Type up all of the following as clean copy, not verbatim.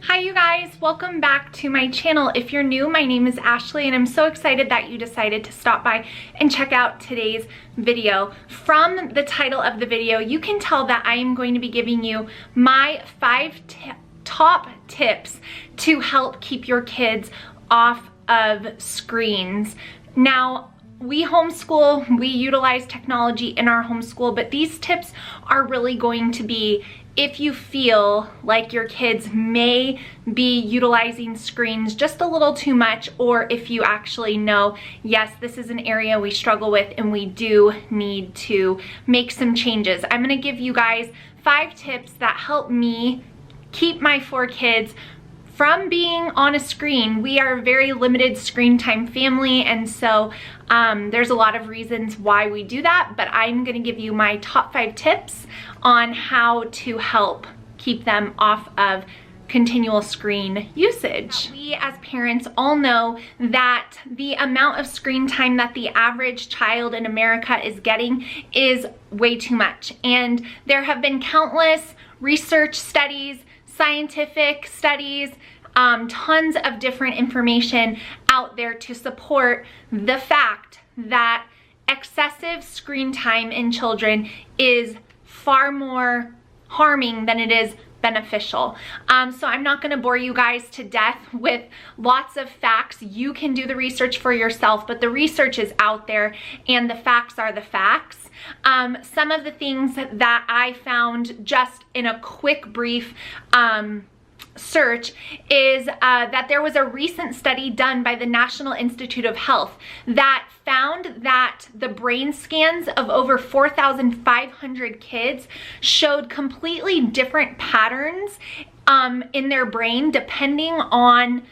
Hi you guys, welcome back to my channel. If you're new, my name is Ashley and I'm so excited that you decided to stop by and check out today's video. From the title of the video, you can tell that I am going to be giving you my 5 top tips to help keep your kids off of screens. Now, we homeschool, we utilize technology in our homeschool, but these tips are really going to be if you feel like your kids may be utilizing screens just a little too much, or if you actually know, yes, this is an area we struggle with and we do need to make some changes. I'm gonna give you guys 5 tips that help me keep my 4 kids from being on a screen. We are a very limited screen time family, and so there's a lot of reasons why we do that, but I'm gonna give you my top 5 tips on how to help keep them off of continual screen usage. We as parents all know that the amount of screen time that the average child in America is getting is way too much. And there have been countless research studies, scientific studies, tons of different information out there to support the fact that excessive screen time in children is far more harming than it is beneficial. So I'm not gonna bore you guys to death with lots of facts. You can do the research for yourself, but the research is out there and the facts are the facts. Some of the things that I found just in a quick brief search is that there was a recent study done by the National Institute of Health that found that the brain scans of over 4,500 kids showed completely different patterns in their brain depending on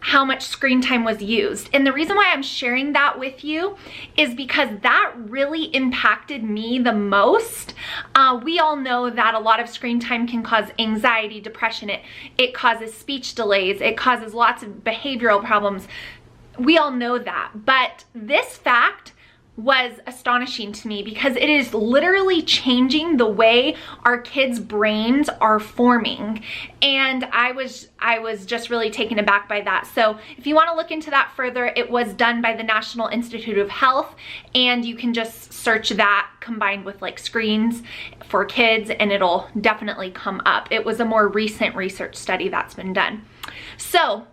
how much screen time was used. And the reason why I'm sharing that with you is because that really impacted me the most. We all know that a lot of screen time can cause anxiety, depression, it causes speech delays, it causes lots of behavioral problems. We all know that, but this fact was astonishing to me because it is literally changing the way our kids' brains are forming. And I was just really taken aback by that. So if you want to look into that further, it was done by the National Institute of Health, and you can just search that combined with like screens for kids and it'll definitely come up. It was a more recent research study that's been done. So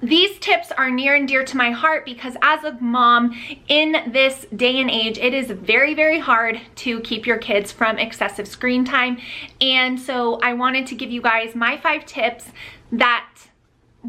these tips are near and dear to my heart because as a mom in this day and age, it is very, very hard to keep your kids from excessive screen time. And so I wanted to give you guys my 5 tips that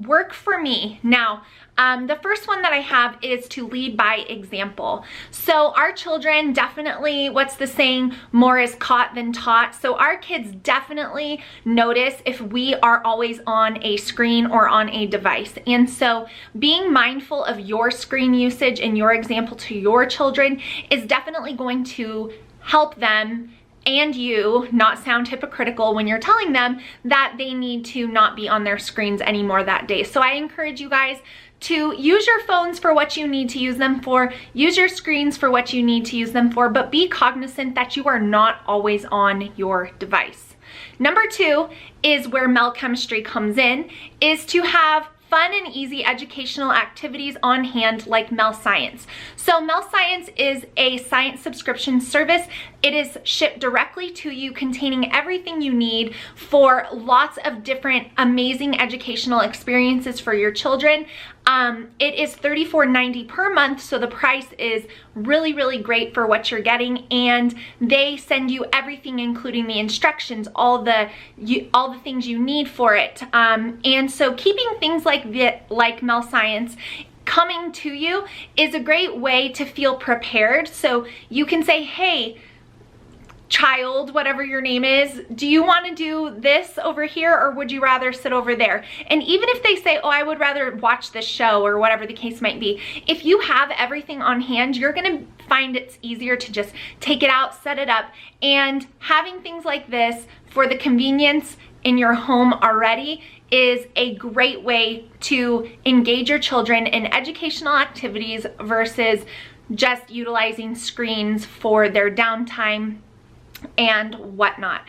work for me. Now, the first one that I have is to lead by example. So our children definitely, what's the saying, more is caught than taught. So our kids definitely notice if we are always on a screen or on a device. And so being mindful of your screen usage and your example to your children is definitely going to help them and you not sound hypocritical when you're telling them that they need to not be on their screens anymore that day. So I encourage you guys to use your phones for what you need to use them for, use your screens for what you need to use them for, but be cognizant that you are not always on your device. Number 2 is where Mel Chemistry comes in, is to have fun and easy educational activities on hand like Mel Science. So Mel Science is a science subscription service. It is shipped directly to you containing everything you need for lots of different amazing educational experiences for your children. It is $34.90 per month, so the price is really, really great for what you're getting, and they send you everything including the instructions, all the things you need for it. And so keeping things like Mel Science coming to you is a great way to feel prepared. So you can say, hey, child, whatever your name is, do you want to do this over here or would you rather sit over there? And even if they say, oh, I would rather watch this show or whatever the case might be, if you have everything on hand, you're going to find it's easier to just take it out, set it up, and having things like this for the convenience in your home already is a great way to engage your children in educational activities versus just utilizing screens for their downtime and whatnot.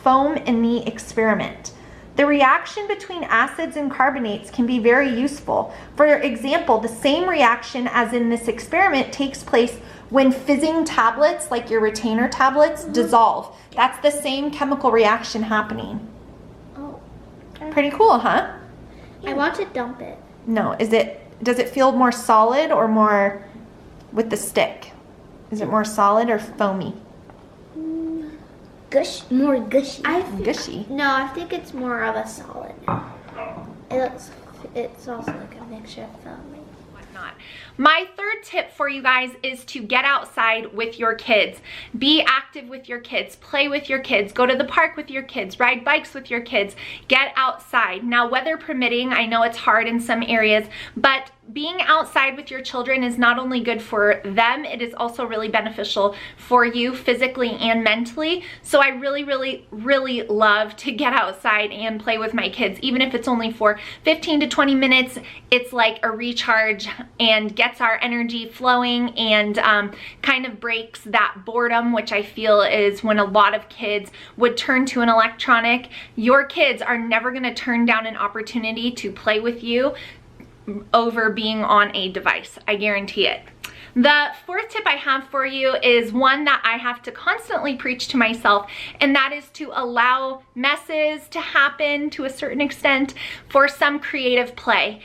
foam in the experiment. The reaction between acids and carbonates can be very useful. For example, the same reaction as in this experiment takes place when fizzing tablets, like your retainer tablets, dissolve. That's the same chemical reaction happening. Oh. Pretty cool, huh? I want to dump it. No, does it feel more solid or more with the stick? Is it more solid or foamy? More gushy. Gushy. No, I think it's more of a solid. It's also like a mixture of foam. Whatnot. My third tip for you guys is to get outside with your kids. Be active with your kids. Play with your kids. Go to the park with your kids. Ride bikes with your kids. Get outside. Now, weather permitting, I know it's hard in some areas, but being outside with your children is not only good for them, it is also really beneficial for you physically and mentally. So I really love to get outside and play with my kids. Even if it's only for 15 to 20 minutes, it's like a recharge and gets our energy flowing and kind of breaks that boredom, which I feel is when a lot of kids would turn to an electronic. Your kids are never gonna turn down an opportunity to play with you over being on a device. I guarantee it. The fourth tip I have for you is one that I have to constantly preach to myself, and that is to allow messes to happen to a certain extent for some creative play.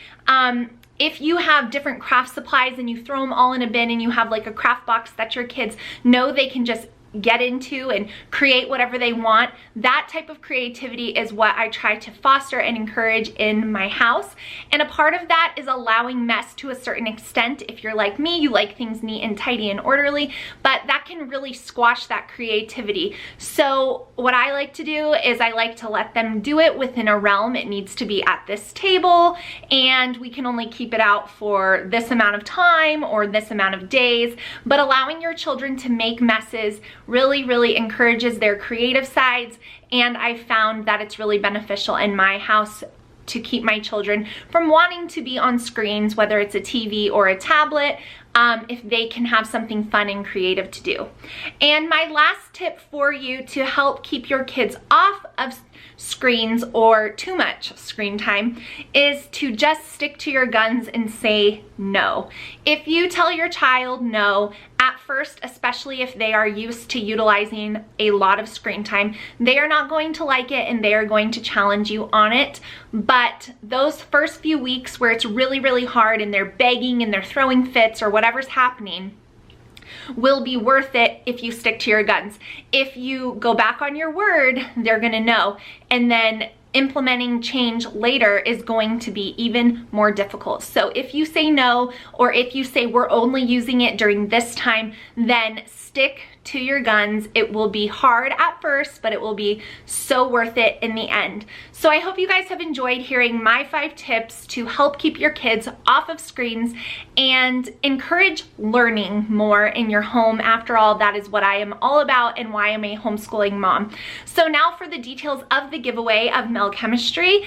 If you have different craft supplies and you throw them all in a bin and you have like a craft box that your kids know they can just get into and create whatever they want, that type of creativity is what I try to foster and encourage in my house. And a part of that is allowing mess to a certain extent. If you're like me, you like things neat and tidy and orderly, but that can really squash that creativity. So what I like to do is I like to let them do it within a realm. It needs to be at this table and we can only keep it out for this amount of time or this amount of days. But allowing your children to make messes really encourages their creative sides, and I found that it's really beneficial in my house to keep my children from wanting to be on screens, whether it's a TV or a tablet, if they can have something fun and creative to do. And my last tip for you to help keep your kids off of screens or too much screen time is to just stick to your guns and say no. If you tell your child no, at first, especially if they are used to utilizing a lot of screen time, they are not going to like it and they are going to challenge you on it. But those first few weeks where it's really hard and they're begging and they're throwing fits or whatever's happening, will be worth it if you stick to your guns. If you go back on your word, they're gonna know. And then implementing change later is going to be even more difficult. So if you say no, or if you say we're only using it during this time, then stick to your guns. It will be hard at first, but it will be so worth it in the end. So I hope you guys have enjoyed hearing my 5 tips to help keep your kids off of screens and encourage learning more in your home. After all, that is what I am all about and why I'm a homeschooling mom. So now for the details of the giveaway of Mel Chemistry.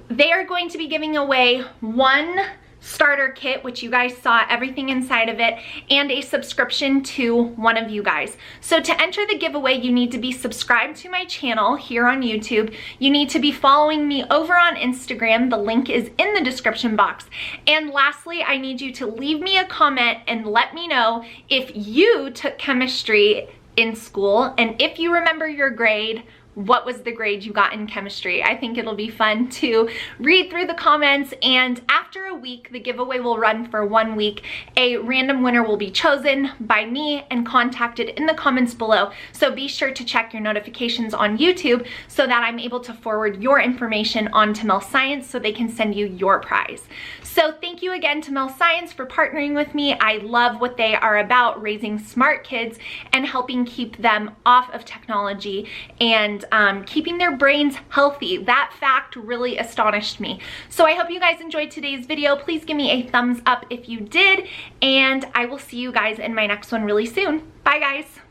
They are going to be giving away 1 starter kit, which you guys saw everything inside of it, and a subscription to one of you guys. So to enter the giveaway, you need to be subscribed to my channel here on YouTube. You need to be following me over on Instagram. The link is in the description box. And lastly, I need you to leave me a comment and let me know if you took chemistry in school, and if you remember your grade, what was the grade you got in chemistry. I think it'll be fun to read through the comments, and after a week, the giveaway will run for 1 week. A random winner will be chosen by me and contacted in the comments below. So be sure to check your notifications on YouTube so that I'm able to forward your information on to Mel Science so they can send you your prize. So thank you again to Mel Science for partnering with me. I love what they are about, raising smart kids and helping keep them off of technology and keeping their brains healthy. That fact really astonished me. So I hope you guys enjoyed today's video. Please give me a thumbs up if you did, and I will see you guys in my next one really soon. Bye guys.